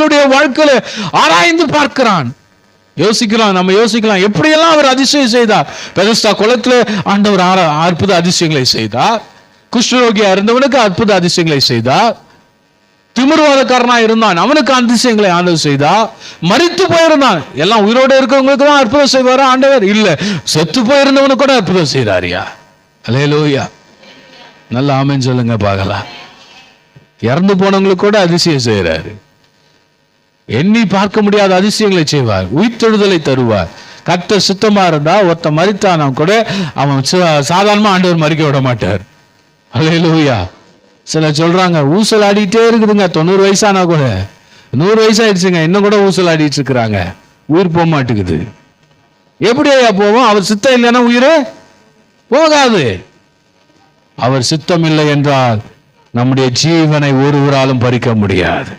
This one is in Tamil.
மக்களுடைய வாழ்க்கையில ஆராய்ந்து பார்க்கிறான். நம்ம யோசிக்கலாம் எப்படியெல்லாம் அவர் அதிசயம் செய்தார். பெதஸ்தா குளத்துல ஆண்டவர் அற்புத அதிசயங்களை செய்தார். குஷ்டரோகியா இருந்தவனுக்கு அற்புத அதிசயங்களை செய்தார். திமிர்வாதக்காரனா இருந்தான், அவனுக்கு அதிசயங்களை ஆண்டவர் செய்தார். மரித்து போயிருந்தான், எல்லாம் உயிரோடு இருக்கிறவங்களுக்கு தான் அற்புதம் செய்வாரா ஆண்டவர்? இல்ல, செத்து போயிருந்தவனு கூட அற்புதம் செய்தாரியா. அல்லேலூயா, நல்ல ஆமென் சொல்லுங்க பார்க்கலாம். இறந்து போனவங்களுக்கு கூட அதிசயம் செய்யறாரு. எண்ணி பார்க்க முடியாத அதிசயங்களை செய்வார். உயிர்த்தெழுதலை தருவார். கர்த்தர் சுத்தமா இருந்தா ஒருத்த மரித்தானா கூட அவன் சாதாரணமா ஆண்டவர் மரிக்க விட மாட்டார். அல்லேலூயா. சில சொல்றாங்க ஊசல் ஆடிட்டே இருக்குதுங்க, 90 வயசானா கூட. 100 வயசாயிடுச்சுங்க, இன்னும் கூட ஊசல் ஆடிட்டு இருக்கிறாங்க, உயிர் போக மாட்டேங்குது. எப்படி ஐயா போவோம்? அவர் சித்தம் இல்லைன்னா உயிர் போகாது. அவர் சித்தம் இல்லை என்றால் நம்முடைய ஜீவனை ஒருவராலும் பறிக்க முடியாது.